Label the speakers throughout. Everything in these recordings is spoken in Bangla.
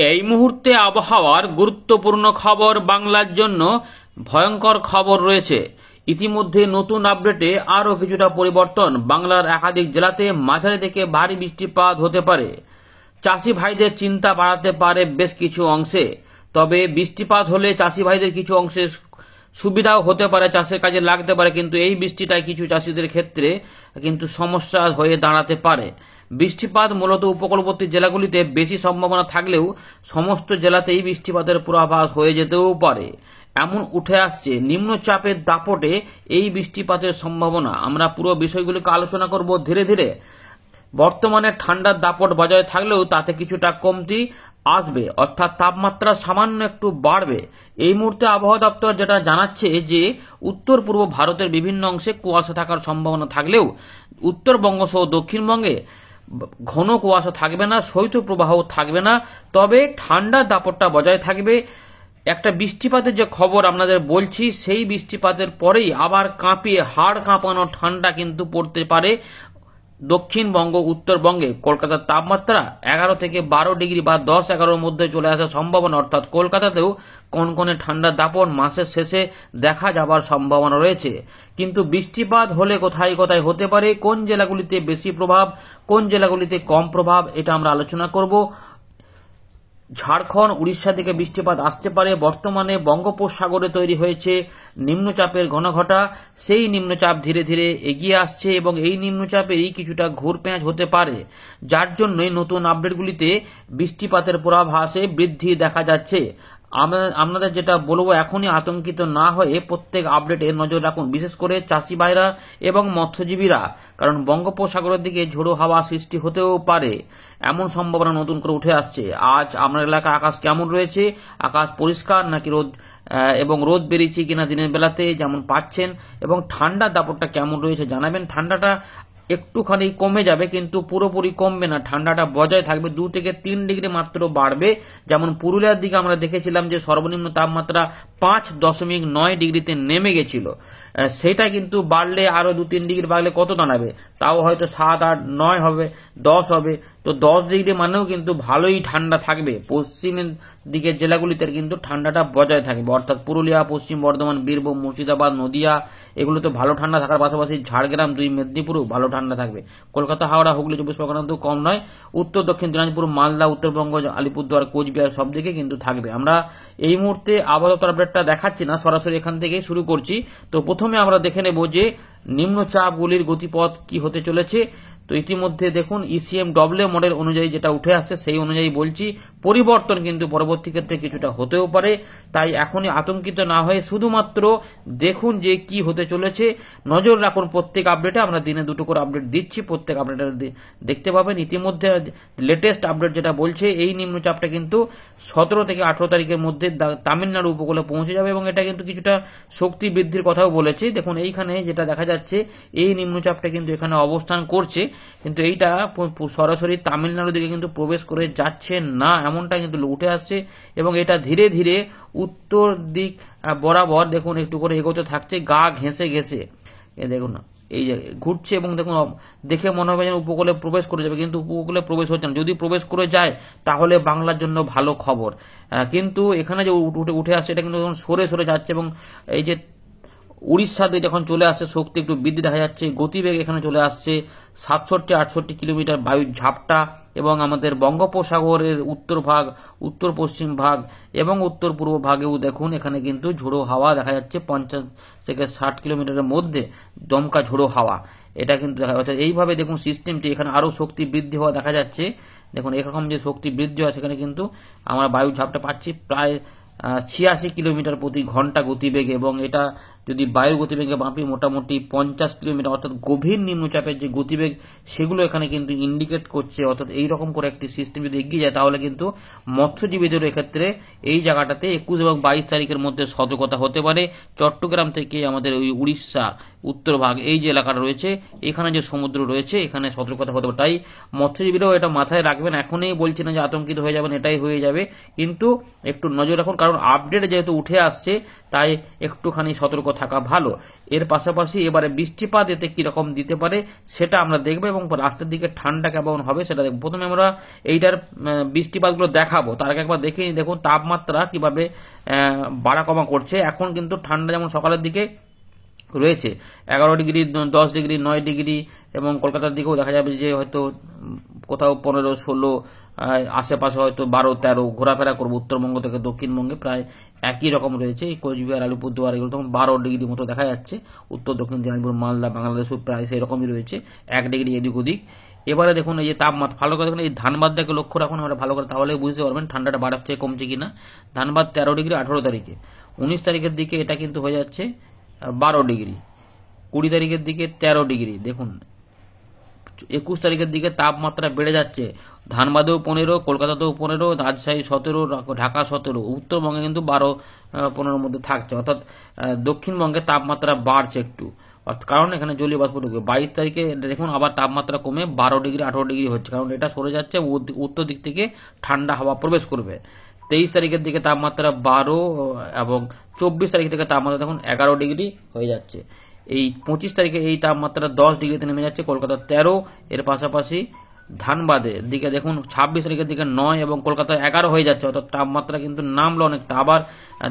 Speaker 1: এই মুহূর্তে আবহাওয়ার গুরুত্বপূর্ণ খবর বাংলার জন্য ভয়ঙ্কর খবর রয়েছে। ইতিমধ্যে নতুন আপডেটে আরও কিছুটা পরিবর্তন। বাংলার একাধিক জেলাতে মাঝারি থেকে ভারী বৃষ্টিপাত হতে পারে। চাষি ভাইদের চিন্তা বাড়াতে পারে বেশ কিছু অংশে। তবে বৃষ্টিপাত হলে চাষি ভাইদের কিছু অংশে সুবিধাও হতে পারে, চাষের কাজে লাগতে পারে, কিন্তু এই বৃষ্টিটাই কিছু চাষিদের ক্ষেত্রে কিন্তু সমস্যা হয়ে দাঁড়াতে পারে। বৃষ্টিপাত মূলত উপকূলবর্তী জেলাগুলিতে বেশি সম্ভাবনা থাকলেও সমস্ত জেলাতেই বৃষ্টিপাতের পূর্বাভাস হয়ে যেতেও পারে। এমন উঠে আসছে নিম্নচাপের দাপটে এই বৃষ্টিপাতের সম্ভাবনা। আমরা পুরো বিষয়গুলিকে আলোচনা করব ধীরে ধীরে। বর্তমানে ঠান্ডার দাপট বজায় থাকলেও তাতে কিছুটা কমতি আসবে, অর্থাৎ তাপমাত্রা সামান্য একটু বাড়বে। এই মুহূর্তে আবহাওয়া দপ্তর যেটা জানাচ্ছে যে উত্তর পূর্ব ভারতের বিভিন্ন অংশে কুয়াশা থাকার সম্ভাবনা থাকলেও উত্তরবঙ্গ সহ দক্ষিণবঙ্গে ঘন কুয়াশা থাকবে না, শৈত্যপ্রবাহ থাকবে না, তবে ঠান্ডার দাপটটা বজায় থাকবে। একটা বৃষ্টিপাতের যে খবর আপনাদের বলছি, সেই বৃষ্টিপাতের পরেই আবার কাঁপিয়ে হাড় কাঁপানো ঠান্ডা কিন্তু পড়তে পারে দক্ষিণবঙ্গ উত্তরবঙ্গে। কলকাতার তাপমাত্রা 11 থেকে 12 ডিগ্রি বা 10-11-র মধ্যে চলে আসার সম্ভাবনা, অর্থাৎ কলকাতাতেও কনকনে ঠান্ডার দাপট মাসের শেষে দেখা যাবার সম্ভাবনা রয়েছে। কিন্তু বৃষ্টিপাত হলে কোথায় কোথায় হতে পারে, কোন জেলাগুলিতে বেশি প্রভাব, কোন জেলাগুলিতে কম প্রভাব, এটা আমরা আলোচনা করব। ঝাড়খণ্ড উড়িষ্যা থেকে বৃষ্টিপাত আসতে পারে। বর্তমানে বঙ্গোপসাগরে তৈরি হয়েছে নিম্নচাপের ঘনঘটা, সেই নিম্নচাপ ধীরে ধীরে এগিয়ে আসছে এবং এই নিম্নচাপেরই কিছুটা ঘুরপেঁচ হতে পারে, যার জন্যই নতুন আপডেটগুলিতে বৃষ্টিপাতের পূর্বাভাসে বৃদ্ধি দেখা যাচ্ছে। আপনাদের যেটা বলবো, এখনই আতঙ্কিত না হয়ে প্রত্যেক আপডেটে নজর রাখুন, বিশেষ করে চাষি ভাইরা এবং মৎস্যজীবীরা, কারণ বঙ্গোপসাগরের দিকে ঝোড়ো হাওয়া সৃষ্টি হতেও পারে, এমন সম্ভাবনা নতুন করে উঠে আসছে। আজ আপনার এলাকায় আকাশ কেমন রয়েছে? আকাশ পরিষ্কার নাকি রোদ এবং রোদ বেরিয়েছে কিনা দিনের বেলাতে যেমন পাচ্ছেন, এবং ঠান্ডার দাপটটা কেমন রয়েছে জানাবেন। ঠান্ডাটা একটুখানি কমে যাবে, কিন্তু পুরোপুরি কমবে না, ঠান্ডাটা বজায় থাকবে। 2 থেকে 3 ডিগ্রি মাত্র বাড়বে। যেমন পুরুলিয়ার দিকে আমরা দেখেছিলাম যে সর্বনিম্ন তাপমাত্রা 5.9 ডিগ্রিতে নেমে গেছিল, সেটা কিন্তু বাড়লে আরো 2-3 ডিগ্রি বাড়লে কত দাঁড়াবে? তাও হয়তো 7, 8, 9 হবে, 10 হবে। তো 10 ডিগ্রি মানেও কিন্তু ভালোই ঠান্ডা থাকবে। পশ্চিমের দিকের জেলাগুলিতে কিন্তু ঠান্ডাটা বজায় থাকবে, অর্থাৎ পুরুলিয়া, পশ্চিম বর্ধমান, বীরভূম, মুর্শিদাবাদ, নদিয়া, এগুলো তো ভালো ঠান্ডা থাকার পাশাপাশি ঝাড়গ্রাম, 2 মেদিনীপুরও ভালো ঠান্ডা থাকবে। কলকাতা, হাওড়া, হুগলি, 24 পরগনা তো কম নয়। উত্তর দক্ষিণ দিনাজপুর, মালদা, উত্তরবঙ্গ, আলিপুরদুয়ার, কোচবিহার সব দিকে কিন্তু থাকবে। আমরা এই মুহূর্তে আবহাওয়া আপডেটটা দেখাচ্ছি না, সরাসরি এখান থেকেই শুরু করছি। তো প্রথমে আমরা দেখে নেব যে নিম্নচাপগুলির গতিপথ কি হতে চলেছে। তো ইতিমধ্যে দেখুন ECMW মডেল অনুযায়ী যেটা উঠে আসছে সেই অনুযায়ী বলছি, পরিবর্তন কিন্তু পরবর্তী ক্ষেত্রে কিছুটা হতেও পারে। তাই এখনই আতঙ্কিত না হয়ে শুধুমাত্র দেখুন যে কি হতে চলেছে, নজর রাখুন প্রত্যেক আপডেটে। আমরা দিনে 2টো করে আপডেট দিচ্ছি, প্রত্যেক আপডেটে দেখতে পাবেন। ইতিমধ্যে লেটেস্ট আপডেট যেটা বলছে, এই নিম্নচাপটা কিন্তু 17 থেকে 18 তারিখের মধ্যে তামিলনাড়ু উপকূলে পৌঁছে যাবে এবং এটা কিন্তু কিছুটা শক্তি বৃদ্ধির কথাও বলেছে। দেখুন এইখানে যেটা দেখা যাচ্ছে, এই নিম্নচাপটা কিন্তু এখানে অবস্থান করছে, কিন্তু এইটা সরাসরি তামিলনাড়ুর দিকে কিন্তু প্রবেশ করে যাচ্ছে না, এমনটা কিন্তু উঠে আসছে এবং এটা ধীরে ধীরে উত্তর দিক বরাবর দেখুন একটু করে এগোতে থাকছে, গা ঘেঁষে ঘেঁষে দেখুন এই জায়গায় ঘুরছে এবং দেখুন দেখে মনে হবে যেন উপকূলে প্রবেশ করে যাবে, কিন্তু উপকূলে প্রবেশ হচ্ছে না। যদি প্রবেশ করে যায় তাহলে বাংলার জন্য ভালো খবর, কিন্তু এখানে যে উঠে আসছে এটা কিন্তু সরে সরে যাচ্ছে এবং এই যে উড়িষ্যাতে যখন চলে আসছে শক্তি একটু বৃদ্ধি দেখা যাচ্ছে, গতিবেগ এখানে চলে আসছে 67-68 কিলোমিটার বায়ুর ঝাপটা, এবং আমাদের বঙ্গোপসাগরের উত্তর ভাগ, উত্তর পশ্চিম ভাগ এবং উত্তর পূর্ব ভাগেও দেখুন এখানে কিন্তু ঝোড়ো হাওয়া দেখা যাচ্ছে 50 থেকে 60 কিলোমিটারের মধ্যে দমকা ঝোড়ো হাওয়া, এটা কিন্তু দেখা যাচ্ছে। এইভাবে দেখুন সিস্টেমটি এখানে আরো শক্তি বৃদ্ধি হওয়া দেখা যাচ্ছে। দেখুন এরকম যে শক্তি বৃদ্ধি হয় সেখানে কিন্তু আমরা বায়ুর ঝাপটা পাচ্ছি প্রায় 86 কিলোমিটার প্রতি ঘন্টা গতিবেগে, এবং এটা যদি বায়ু গতিবেগে মাপি মোটামুটি 50 কিলোমিটার, অর্থাৎ গভীর নিম্নচাপের যে গতিবেগ সেগুলো এখানে কিন্তু ইন্ডিকেট করছে। অর্থাৎ এইরকম করে একটি সিস্টেম যদি এগিয়ে যায় তাহলে কিন্তু মৎস্যজীবীদের এক্ষেত্রে এই জায়গাটাতে 21 এবং 22 তারিখের মধ্যে সতর্কতা হতে পারে। চট্টগ্রাম থেকে আমাদের ওই উড়িষ্যা উত্তর ভাগ, এই যে এলাকাটা রয়েছে এখানে যে সমুদ্র রয়েছে এখানে সতর্কতা হতে পারে। তাই মৎস্যজীবীরাও এটা মাথায় রাখবেন। এখনই বলছি না যে আতঙ্কিত হয়ে যাবেন, এটাই হয়ে যাবে, কিন্তু একটু নজর রাখুন, কারণ আপডেট যেহেতু উঠে আসছে তাই একটুখানি সতর্ক থাকা ভালো। এর পাশাপাশি এবারে বৃষ্টিপাত এতে কিরকম দিতে পারে সেটা আমরা দেখবো, এবং রাস্তার দিকে ঠান্ডা কেমন হবে সেটা দেখবো। প্রথমে আমরা এইটার বৃষ্টিপাতগুলো দেখাবো, তার আগে একবার দেখে নিই। দেখুন তাপমাত্রা কিভাবে বাড়া কমা করছে। এখন কিন্তু ঠান্ডা যেমন সকালের দিকে রয়েছে 11 ডিগ্রি, 10 ডিগ্রি, 9 ডিগ্রি, এবং কলকাতার দিকেও দেখা যাবে যে হয়তো কোথাও 15, 16, আশেপাশে হয়তো 12, 13 ঘোরাফেরা করবো। উত্তরবঙ্গ থেকে দক্ষিণবঙ্গে প্রায় একই রকম রয়েছে। এই কোচবিহার, আলিপুরদুয়ার এগুলো তখন 12 ডিগ্রি মতো দেখা যাচ্ছে। উত্তর দক্ষিণ দিনাজপুর, মালদা, বাংলাদেশও প্রায় সেই রকমই রয়েছে, 1 ডিগ্রি এদিক ওদিক। এবারে দেখুন এই যে তাপমাত্রা ভালো করে দেখুন, এই ধানবাদটাকে লক্ষ্য রাখুন আমরা ভালো করে, তাহলে বুঝতে পারবেন ঠান্ডাটা বাড়াচ্ছে কমছে কিনা। ধানবাদ 13 ডিগ্রি 18 তারিখে, 19 তারিখের দিকে এটা কিন্তু হয়ে যাচ্ছে 12 ডিগ্রি, 20 তারিখের দিকে 13 ডিগ্রি। দেখুন 21 তারিখের দিকে তাপমাত্রা বেড়ে যাচ্ছে। ধানবাদেও 15, কলকাতাতেও 15, রাজশাহী 17, ঢাকা 17, উত্তরবঙ্গে কিন্তু 12-15 মধ্যে থাকছে। অর্থাৎ দক্ষিণবঙ্গে তাপমাত্রা বাড়ছে একটু, কারণ এখানে জলীয় বাষ্প ঢুকবে। 22 তারিখে দেখুন আবার তাপমাত্রা কমে 12 ডিগ্রি 18 ডিগ্রি হচ্ছে, কারণ এটা সরে যাচ্ছে, উত্তর দিক থেকে ঠান্ডা হাওয়া প্রবেশ করবে। 23 তারিখের দিকে তাপমাত্রা 12, এবং 24 তারিখ থেকে তাপমাত্রা দেখুন 11 ডিগ্রি হয়ে যাচ্ছে। এই 25 তারিখে এই তাপমাত্রা 10 ডিগ্রিতে নেমে যাচ্ছে, কলকাতা 13। এর পাশাপাশি ধানবাদের দিকে দেখুন 26 তারিখের দিকে 9 এবং কলকাতা 11 হয়ে যাচ্ছে। অর্থাৎ তাপমাত্রা কিন্তু নামলো অনেকটা। আবার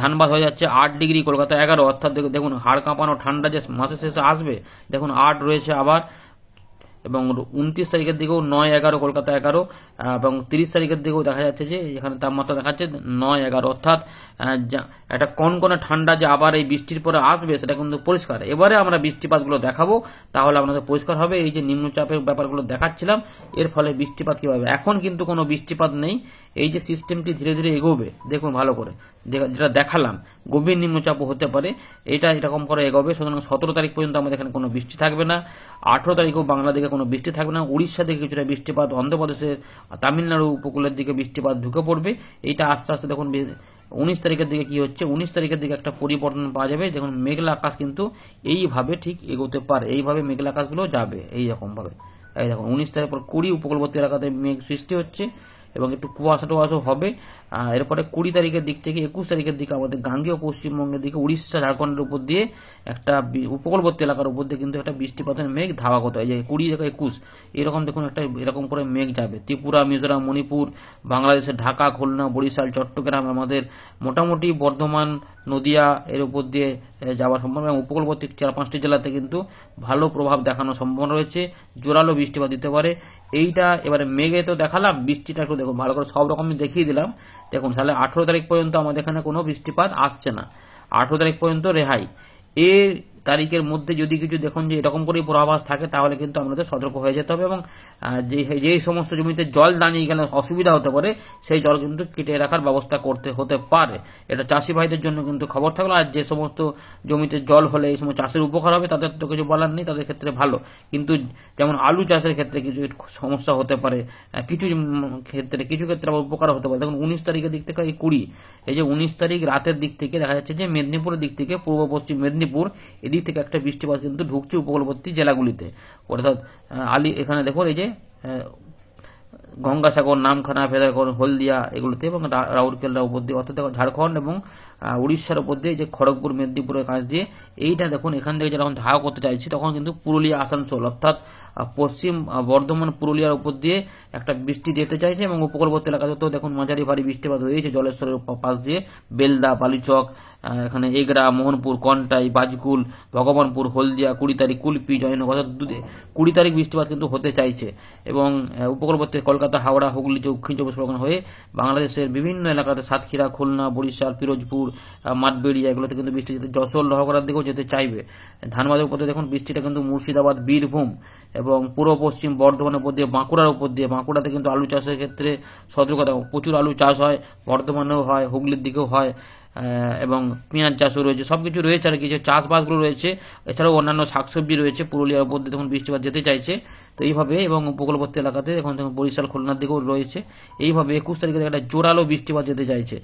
Speaker 1: ধানবাদ হয়ে যাচ্ছে 8 ডিগ্রি, কলকাতা 11। অর্থাৎ দেখুন হাড় কাঁপানো ঠান্ডা যে মাসের শেষে আসবে, দেখুন 8 রয়েছে আবার। এবং 29 তারিখের দিকেও 9, 11, কলকাতা 11, এবং 30 তারিখের দিকেও দেখা যাচ্ছে যে এখানে তাপমাত্রা দেখাচ্ছে 9, 11। অর্থাৎ একটা কনকনে ঠান্ডা যে আবার এই বৃষ্টির পরে আসবে সেটা কিন্তু পরিষ্কার। এবারে আমরা বৃষ্টিপাতগুলো দেখাবো, তাহলে আপনাদের পরিষ্কার হবে। এই যে নিম্নচাপের ব্যাপারগুলো দেখাচ্ছিলাম, এর ফলে বৃষ্টিপাত কিভাবে। এখন কিন্তু কোনো বৃষ্টিপাত নেই, এই যে সিস্টেমটি ধীরে ধীরে এগোবে দেখুন ভালো করে, যেটা দেখালাম গভীর নিম্নচাপও হতে পারে, এটা এরকম করে এগোবে। সুতরাং 17 তারিখ পর্যন্ত আমাদের এখানে কোনো বৃষ্টি থাকবে না। 18 তারিখেও বাংলাদেশে কোনো বৃষ্টি থাকবে না। উড়িষ্যা থেকে কিছুটা বৃষ্টিপাত, অন্ধ্রপ্রদেশের, তামিলনাড়ু উপকূলের দিকে বৃষ্টিপাত ঢুকে পড়বে। এইটা আস্তে আস্তে দেখুন 19 তারিখের দিকে কি হচ্ছে, 19 তারিখের দিকে একটা পরিবর্তন পাওয়া যাবে। দেখুন মেঘলা আকাশ কিন্তু এইভাবে ঠিক এগোতে পারে, এইভাবে মেঘলা আকাশগুলো যাবে এইরকম ভাবে। এই দেখুন 19 তারিখ পর 20 উপকূলবর্তী এলাকাতে মেঘ সৃষ্টি হচ্ছে এবং একটু কুয়াশা টুয়াশাও হবে। এরপরে 20 তারিখের দিক থেকে 21 তারিখের দিকে আমাদের গাঙ্গেয় পশ্চিমবঙ্গের দিকে, উড়িষ্যা, ঝাড়খণ্ডের উপর দিয়ে একটা উপকূলবর্তী এলাকার উপর দিয়ে কিন্তু একটা বৃষ্টিপাতের মেঘ ধাওয়া করতে হয়। যে 20 থেকে 21 এরকম দেখুন একটা এরকম করে মেঘ যাবে। ত্রিপুরা, মিজোরাম, মণিপুর, বাংলাদেশের ঢাকা, খুলনা, বরিশাল, চট্টগ্রাম, আমাদের মোটামুটি বর্ধমান, নদিয়া এর উপর দিয়ে যাওয়ার সম্ভাবনা, এবং উপকূলবর্তী 4-5টি জেলাতে কিন্তু ভালো প্রভাব দেখানোর সম্ভাবনা রয়েছে। জোরালো বৃষ্টিপাত দিতে পারে। এইটা এবারে মেঘে তো দেখালাম, বৃষ্টিটা একটু দেখুন ভালো করে, সব রকমই দেখিয়ে দিলাম। দেখুন তাহলে 18 তারিখ পর্যন্ত আমাদের এখানে কোনো বৃষ্টিপাত আসছে না, 18 তারিখ পর্যন্ত রেহাই। এর তারিখের মধ্যে যদি কিছু দেখুন যে এরকম করেই পূর্বাভাস থাকে, তাহলে কিন্তু আমাদের সতর্ক হয়ে যেতে হবে, এবং যে সমস্ত জমিতে জল দাঁড়িয়ে গেলে অসুবিধা হতে পারে সেই জল কিন্তু কেটে রাখার ব্যবস্থা করতে হতে পারে। এটা চাষি ভাইদের জন্য কিন্তু খবর থাকলো। আর যে সমস্ত জমিতে জল হলে এই সময় চাষের উপকার হবে, তাদের তো কিছু বলার নেই, তাদের ক্ষেত্রে ভালো। কিন্তু যেমন আলু চাষের ক্ষেত্রে কিছু সমস্যা হতে পারে, কিছু ক্ষেত্রে আবার উপকার হতে পারে। দেখুন 19 তারিখের দিক থেকে এই 20, এই যে 19 তারিখ রাতের দিক থেকে দেখা যাচ্ছে যে মেদিনীপুরের দিক থেকে, পূর্ব পশ্চিম মেদিনীপুর এদিক থেকে একটা বৃষ্টিপাত কিন্তু ঢুকছে উপকূলবর্তী জেলাগুলিতে। অর্থাৎ এখানে দেখুন এই যে গঙ্গাসাগর, নামখানা, ফেদারগড়, হলদিয়া এগুলোতে, এবং রাউরকেল্লার উপর দিয়ে, অর্থাৎ ঝাড়খণ্ড এবং উড়িষ্যার উপর দিয়ে, যে খড়গপুর, মেদিনীপুরের কাছ দিয়ে, এইটা দেখুন এখান থেকে যখন ধাওয়া করতে চাইছি তখন কিন্তু পুরুলিয়া, আসানসোল, অর্থাৎ পশ্চিম বর্ধমান, পুরুলিয়ার উপর দিয়ে একটা বৃষ্টি যেতে চাইছে, এবং উপকূলবর্তী এলাকাতে তো দেখুন মাঝারি ভারী বৃষ্টিপাত হয়েছে জলেশ্বরের পাশ দিয়ে, বেলদা, বালিচক, এখানে এগরা, মোহনপুর, কন্টাই, বাজকুল, ভগবানপুর, হলদিয়া, 20 তারিখ কুলপি, জয়নগর, 20 তারিখ বৃষ্টিপাত কিন্তু হতে চাইছে। এবং উপকূলবর্তী কলকাতা, হাওড়া, হুগলি, দক্ষিণ চব্বিশ পরগনা হয়ে বাংলাদেশের বিভিন্ন এলাকাতে, সাতক্ষীরা, খুলনা, বরিশাল, পিরোজপুর, মাঠবেড়িয়া এগুলোতে কিন্তু বৃষ্টি যেতে, যশোর, লোহাগড়ার দিকেও যেতে চাইবে। ধানবাদের উপর দিয়ে দেখুন বৃষ্টিটা কিন্তু মুর্শিদাবাদ, বীরভূম এবং পূর্ব পশ্চিম বর্ধমানের উপর দিয়ে, বাঁকুড়ার উপর দিয়ে, বাঁকুড়াতে কিন্তু আলু চাষের ক্ষেত্রে সতর্কতা, প্রচুর আলু চাষ হয়, বর্ধমানেও হয়, হুগলির দিকেও হয়, এবং পেঁয়াজ চাষও রয়েছে, সবকিছু রয়েছে আর কিছু চাষবাসগুলো রয়েছে। এছাড়াও অন্যান্য শাকসবজি রয়েছে। পুরুলিয়ার উপর দিয়ে দেখুন বৃষ্টিপাত যেতে চাইছে, তো এইভাবে, এবং উপকূলবর্তী এলাকাতে এখন দেখুন বরিশাল, খুলনার দিকেও রয়েছে। এইভাবে 21 তারিখের দিকে একটা জোরালো বৃষ্টিপাত যেতে চাইছে।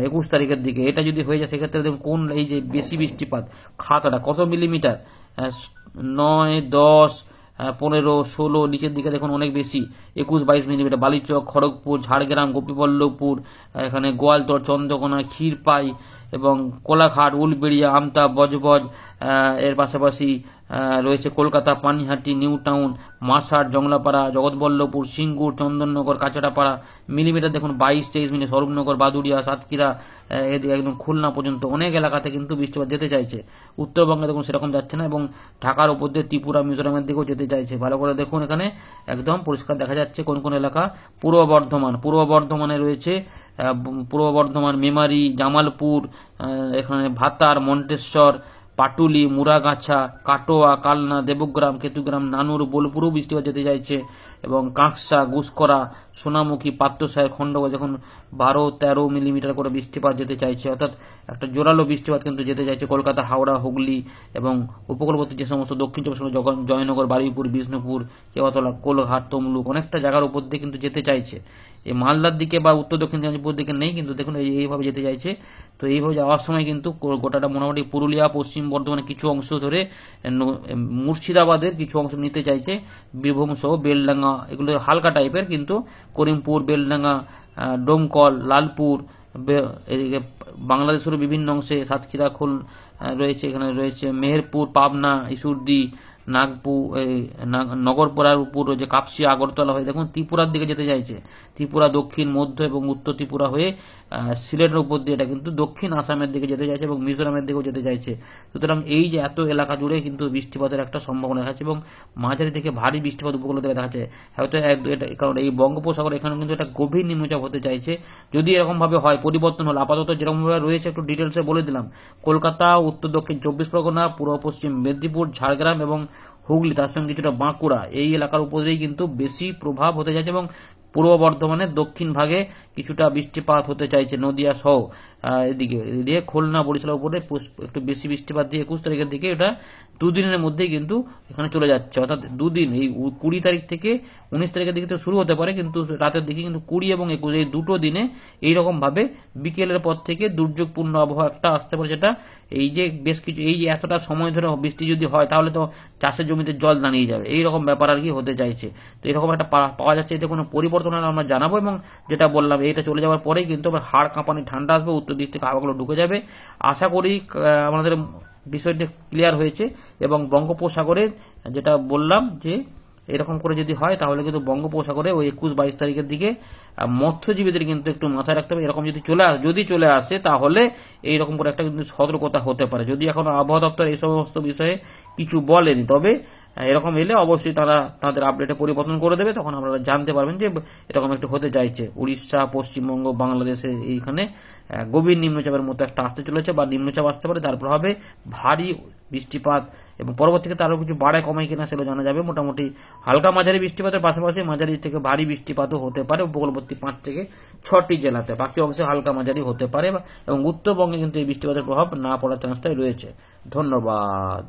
Speaker 1: 21 তারিখের দিকে এটা যদি হয়ে যায়, সেক্ষেত্রে দেখুন কোন এই যে বেশি বৃষ্টিপাত খাতাটা কত মিলিমিটার, 9, 10, 15, 16, নিচের দিকে দেখুন অনেক বেশি, 21-22 মিলিমিটার। বালিচক, খড়গপুর, ঝাড়গ্রাম, গোপীবল্লভপুর, এখানে গোয়ালতর, চন্দ্রকোনা, ক্ষীরপাই এবং কোলাঘাট, উলবেড়িয়া, আমতা, বজবজ, এর পাশাপাশি রয়েছে Kolkata, Panihati, New Town, Masar, Janglapara, Jagatballavpur, Singur, Chandannagar, Kachharapara, millimetre দেখুন 22-23 মিলি, স্বরূপনগর, বাদুড়িয়া, সাতক্ষীরা, এদিকে একদম খুলনা পর্যন্ত অনেক এলাকাতে কিন্তু বৃষ্টিপাত যেতে চাইছে। উত্তরবঙ্গে দেখুন সেরকম যাচ্ছে না এবং ঢাকার উপর দিয়ে ত্রিপুরা, মিজোরামের দিকেও যেতে চাইছে। ভালো করে দেখুন, এখানে একদম পরিষ্কার দেখা যাচ্ছে কোন কোন এলাকা। পূর্ব বর্ধমানে রয়েছে পূর্ব বর্ধমান, মেমারি, জামালপুর, এখানে ভাতার, মন্টেশ্বর, পাটুলি, মুরাগাছা, কাটোয়া, কালনা, দেবগ্রাম, কেতুগ্রাম, নানুর, বোলপুরও বৃষ্টিপাত যেতে চাইছে এবং কাঁকসা, গুসকরা, সোনামুখী, পাত্রসাহের, খণ্ডগড় দেখুন 12-13 মিলিমিটার করে বৃষ্টিপাত যেতে চাইছে, অর্থাৎ একটা জোরালো বৃষ্টিপাত কিন্তু যেতে চাইছে কলকাতা, হাওড়া, হুগলি এবং উপকূলবর্তী যে সমস্ত দক্ষিণ চব্বিশ পরগনা, জয়নগর, বারুইপুর, বিষ্ণুপুর, কেওয়াতলা, কোলঘাট, তমলুক, অনেকটা জায়গার উপর দিয়ে কিন্তু যেতে চাইছে। এই মালদার দিকে বা উত্তর দক্ষিণ দিনাজপুর দিকে নেই, কিন্তু দেখুন এইভাবে যেতে চাইছে। তো এইভাবে যাওয়ার সময় কিন্তু গোটাটা মোটামুটি পুরুলিয়া, পশ্চিম বর্ধমানের কিছু অংশ ধরে মুর্শিদাবাদের কিছু অংশ নিতে চাইছে, বীরভূম সহ বেলডাঙ্গা, এগুলো হালকা টাইপের, কিন্তু করিমপুর, বেলডাঙ্গা, ডোমকল, লালপুর, এদিকে বাংলাদেশের বিভিন্ন অংশে সাতক্ষীরা রয়েছে, এখানে রয়েছে মেহেরপুর, পাবনা, ইসুরদি, নাগপুর, নগরপাড়ার উপর রয়েছে কাপসিয়া, আগরতলা হয়ে দেখুন ত্রিপুরার দিকে যেতে চাইছে। ত্রিপুরা দক্ষিণ, মধ্য এবং উত্তর ত্রিপুরা হয়ে সিলেটের উপর দিয়ে এটা কিন্তু দক্ষিণ আসামের দিকে যেতে চাইছে এবং মিজোরামের দিকেও যেতে চাইছে। সুতরাং এই যে এত এলাকা জুড়ে কিন্তু বৃষ্টিপাতের একটা সম্ভাবনা দেখা যাচ্ছে এবং মাঝারি থেকে ভারী বৃষ্টিপাত উপকূল থেকে দেখা যাচ্ছে। হয়তো কারণ এই বঙ্গোপসাগর এখানে কিন্তু একটা গভীর নিম্নচাপ হতে চাইছে। যদি এরকম ভাবে হয়, পরিবর্তন হলো, আপাতত যেরকম ভাবে রয়েছে একটু ডিটেলসে বলে দিলাম। কলকাতা, উত্তর দক্ষিণ 24 পরগনা, পূর্ব পশ্চিম মেদিনীপুর, ঝাড়গ্রাম এবং হুগলি, তার সঙ্গে কিছুটা বাঁকুড়া, এই এলাকার উপরেই কিন্তু বেশি প্রভাব হতে চাইছে এবং পূর্ব বর্ধমানের দক্ষিণ ভাগে কিছুটা বৃষ্টিপাত হতে চাইছে, নদিয়া সহ এদিকে খুলনা, বরিশালের উপরে একটু বেশি বৃষ্টিপাত দিয়ে 21 তারিখের দিকে এটা দুদিনের মধ্যেই কিন্তু এখানে চলে যাচ্ছে। অর্থাৎ দুদিন, এই 20 তারিখ থেকে 19 তারিখের দিকে তো শুরু হতে পারে, কিন্তু রাতের দিকে কিন্তু 20 এবং 21 এই দুটো দিনে এইরকম ভাবে বিকেলের পর থেকে দুর্যোগপূর্ণ আবহাওয়া একটা আসতে পারে, যেটা এই যে বেশ কিছু এই যে এতটা সময় ধরে বৃষ্টি যদি হয় তাহলে তো চাষের জমিতে জল দাঁড়িয়ে যাবে, এইরকম ব্যাপার আর কি হতে চাইছে। তো এরকম একটা পাওয়া যাচ্ছে, এতে কোনো পরিবর্তন হলে আমরা জানাবো এবং যেটা বললাম এইটা চলে যাওয়ার পরেই কিন্তু আবার হাড় কাঁপানি ঠান্ডা আসবে, উত্তর দিক থেকে হাওয়াগুলো ঢুকে যাবে। আশা করি আমাদের বিষয়টি ক্লিয়ার হয়েছে এবং বঙ্গোপসাগরের যেটা বললাম যে এরকম করে যদি হয় তাহলে কিন্তু বঙ্গোপসাগরে ওই 21-22 তারিখের দিকে মৎস্যজীবীদের কিন্তু একটু মাথায় রাখতে হবে। এরকম যদি চলে আসে তাহলে এইরকম করে একটা কিন্তু সতর্কতা হতে পারে। যদি এখন আবহাওয়া দপ্তর এই সমস্ত বিষয়ে কিছু বলেনি, তবে এরকম এলে অবশ্যই তারা তাদের আপডেটে পরিবর্তন করে দেবে, তখন আপনারা জানতে পারবেন যে এরকম একটু হতে চাইছে। উড়িষ্যা, পশ্চিমবঙ্গ, বাংলাদেশে এইখানে গভীর নিম্নচাপের মতো একটা আসতে চলেছে বা নিম্নচাপ আসতে পারে, তার প্রভাবে ভারী বৃষ্টিপাত এবং পরবর্তীতে আরও কিছু বাড়ায় কমায় কিনা সেটা জানা যাবে। মোটামুটি হালকা মাঝারি বৃষ্টিপাতের পাশাপাশি মাঝারি থেকে ভারী বৃষ্টিপাতও হতে পারে উপকূলবর্তী 5 থেকে 6টি জেলাতে, বাকি অংশে হালকা মাঝারি হতে পারে এবং উত্তরবঙ্গে কিন্তু এই বৃষ্টিপাতের প্রভাব না পড়ার চান্সটাই রয়েছে। ধন্যবাদ।